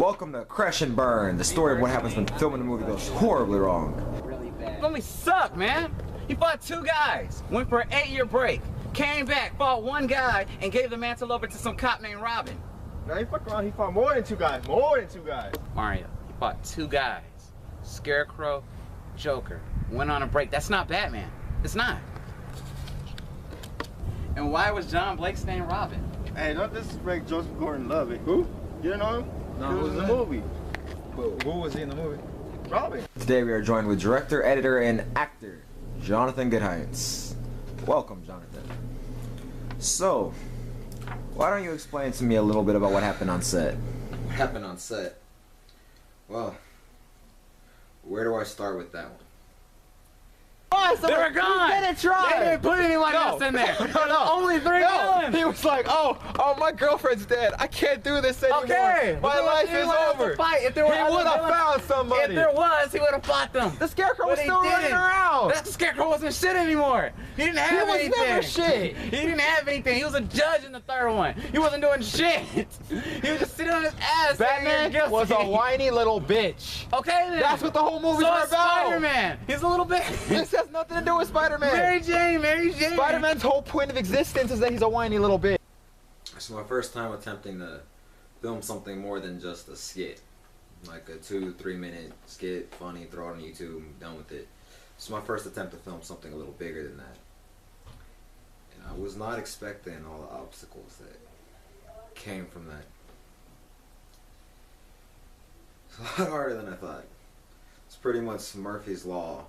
Welcome to Crash and Burn, the story of what happens when filming a movie goes horribly wrong. Really bad. Let me suck, man. He fought 2 guys, went for an 8-year break, came back, fought 1 guy, and gave the mantle over to some cop named Robin. Now he fucked around, he fought more than 2 guys, more than 2 guys. Mario, he fought 2 guys. Scarecrow, Joker. Went on a break. That's not Batman. It's not. And why was John Blake's name Robin? Hey, don't disrespect Joseph Gordon-Levitt. Who? You don't know him? No, he was in the movie. But who was he in the movie? Robin. Today we are joined with director, editor, and actor, Jonathan Goodheims. Welcome, Jonathan. So, why don't you explain to me a little bit about what happened on set? What happened on set? Well, where do I start with that one? They were gone! They didn't try! They didn't put anyone else in there! No. Only 3 villains! He was like, oh, my girlfriend's dead. I can't do this anymore. Okay! My life is over. If there were He would have found somebody. If there was, he would have fought them. The Scarecrow was But he still running didn't. around. That Scarecrow wasn't shit anymore. He didn't have anything. He was never shit. He didn't have anything. He was a judge in the 3rd one. He wasn't doing shit. He was just sitting on his ass. Batman was a whiny little bitch. Okay then. That's what the whole movie's so about. Spider-Man. He's a little bitch. This has nothing to do with Spider-Man. Mary Jane. Spider-Man's whole point of existence is that he's a whiny little bitch. It's my first time attempting to film something more than just a skit. Like a 2-3 minute skit, funny, throw it on YouTube, done with it. It's my first attempt to film something a little bigger than that. And I was not expecting all the obstacles that came from that. It's a lot harder than I thought. It's pretty much Murphy's Law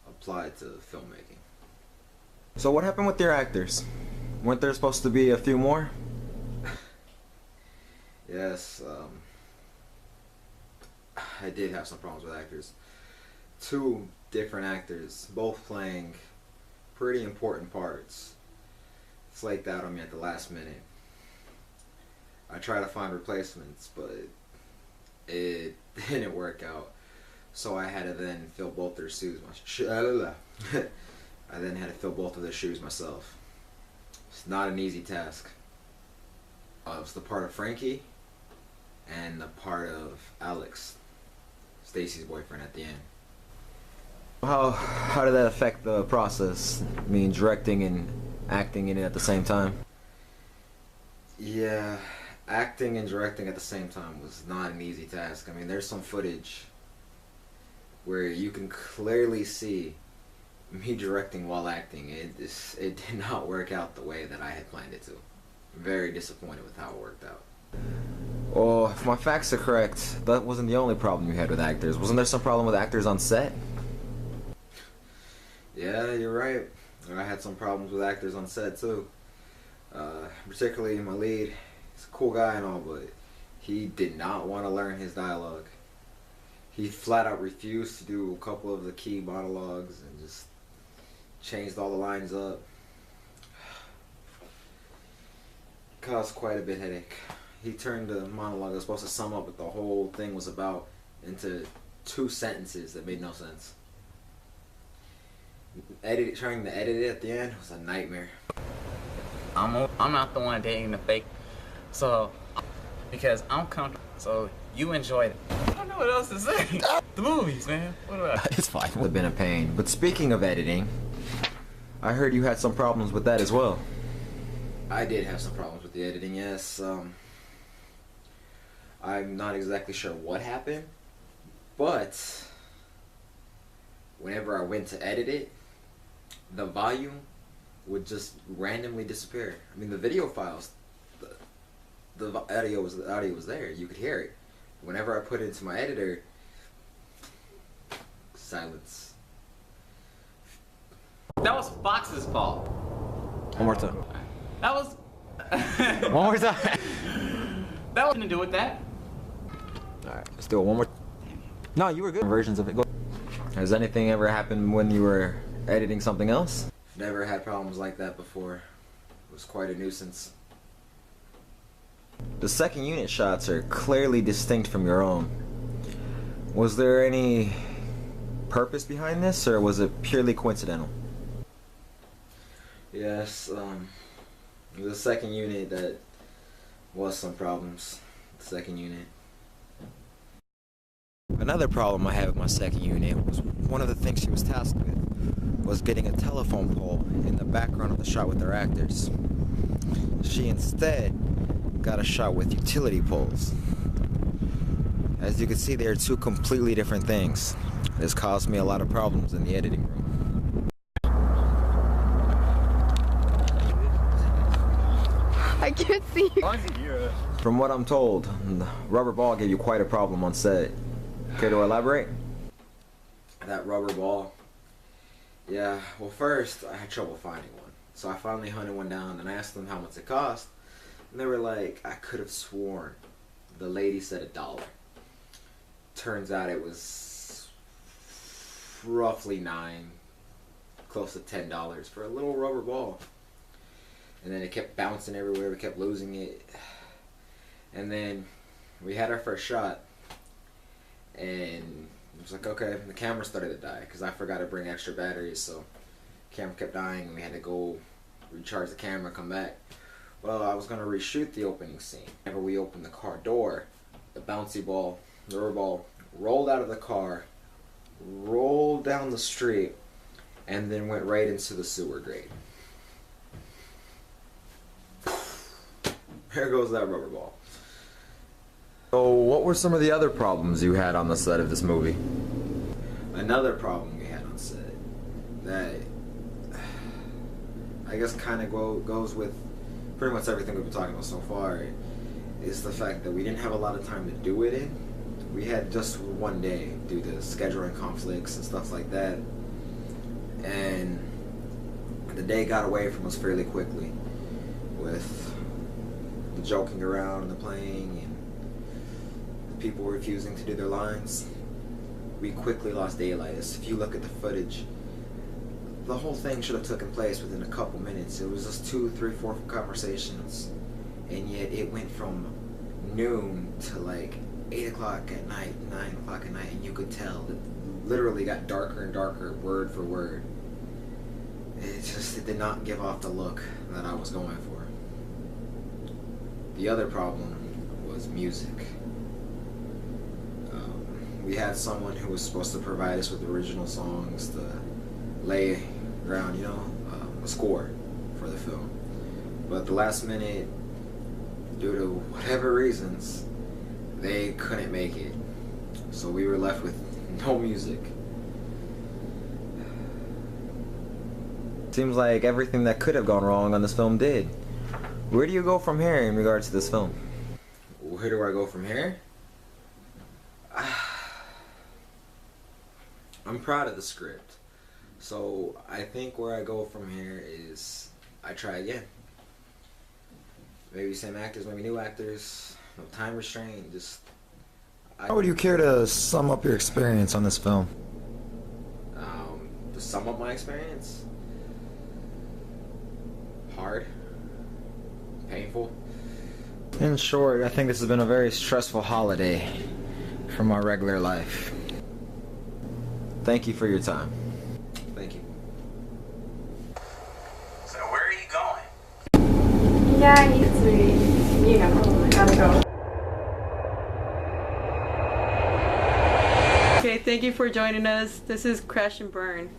applied to filmmaking. So what happened with your actors? Weren't there supposed to be a few more? Yes, I did have some problems with actors. 2 different actors, both playing pretty important parts, flaked out on me at the last minute. I tried to find replacements, but it didn't work out. So I had to then fill both their shoes. I then had to fill both of their shoes myself. It's not an easy task. It was the part of Frankie and the part of Alex, Stacy's boyfriend, at the end. How did that affect the process? I mean, directing and acting in it at the same time? Yeah, acting and directing at the same time was not an easy task. I mean, there's some footage where you can clearly see me directing while acting. It did not work out the way that I had planned it to. I'm very disappointed with how it worked out. Well, if my facts are correct, that wasn't the only problem you had with actors. Wasn't there some problem with actors on set? Yeah, you're right. I had some problems with actors on set too. Particularly my lead. He's a cool guy and all, but he did not want to learn his dialogue. He flat out refused to do a couple of the key monologues and just changed all the lines up. Caused quite a bit of headache. He turned the monologue that was supposed to sum up what the whole thing was about into 2 sentences that made no sense. Trying to edit it at the end was a nightmare. I'm not the one dating the fake, so because I'm comfortable. So you enjoyed it. I don't know what else to say. The movies, man. What about it? It's fine. It would have been a pain. But speaking of editing, I heard you had some problems with that as well. I did have some problems with the editing, yes. I'm not exactly sure what happened, but whenever I went to edit it, the volume would just randomly disappear. I mean, the video files, the audio was there. You could hear it. Whenever I put it into my editor, silence. That was Fox's fault. One more time. That was. One more time. That wasn't to do with that. Alright, let's do it one more. No, you were good. Versions of it. Go. Has anything ever happened when you were editing something else? Never had problems like that before. It was quite a nuisance. The second unit shots are clearly distinct from your own. Was there any purpose behind this, or was it purely coincidental? Yes, the second unit that was some problems. The second unit. Another problem I had with my second unit was one of the things she was tasked with was getting a telephone pole in the background of the shot with their actors. She instead got a shot with utility poles. As you can see, they are two completely different things. This caused me a lot of problems in the editing room. I can't see you. From what I'm told, the rubber ball gave you quite a problem on set. Care to elaborate? That rubber ball. Yeah, well first I had trouble finding one. So I finally hunted one down and I asked them how much it cost. And they were like, I could have sworn the lady said $1. Turns out it was roughly $9, close to $10 for a little rubber ball. And then it kept bouncing everywhere, we kept losing it. And then we had our first shot. And it was like, okay, the camera started to die because I forgot to bring extra batteries, so the camera kept dying and we had to go recharge the camera, come back. Well, I was going to reshoot the opening scene. Whenever we opened the car door, the bouncy ball, the rubber ball, rolled out of the car, rolled down the street, and then went right into the sewer grate. There goes that rubber ball. So, what were some of the other problems you had on the set of this movie? Another problem we had on set that I guess kind of goes with pretty much everything we've been talking about so far is the fact that we didn't have a lot of time to do it in. We had just one day due to scheduling conflicts and stuff like that, and the day got away from us fairly quickly with the joking around and the playing and the people refusing to do their lines. We quickly lost daylight. If you look at the footage, the whole thing should have taken place within a couple minutes. It was just 2, 3, 4 conversations, and yet it went from noon to like 8 o'clock at night, 9 o'clock at night, and you could tell it literally got darker and darker word for word. It did not give off the look that I was going for. The other problem was music. We had someone who was supposed to provide us with original songs to lay ground, a score for the film. But at the last minute, due to whatever reasons, they couldn't make it. So we were left with no music. Seems like everything that could have gone wrong on this film did. Where do you go from here in regards to this film? Where do I go from here? I'm proud of the script. So I think where I go from here is I try again. Maybe same actors, maybe new actors, no time restraint, just... How would you care to sum up your experience on this film? To sum up my experience? Hard. Painful. In short, I think this has been a very stressful holiday from our regular life. Thank you for your time. Thank you. So where are you going? Yeah, I need to, I gotta go. Okay, thank you for joining us. This is Crash and Burn.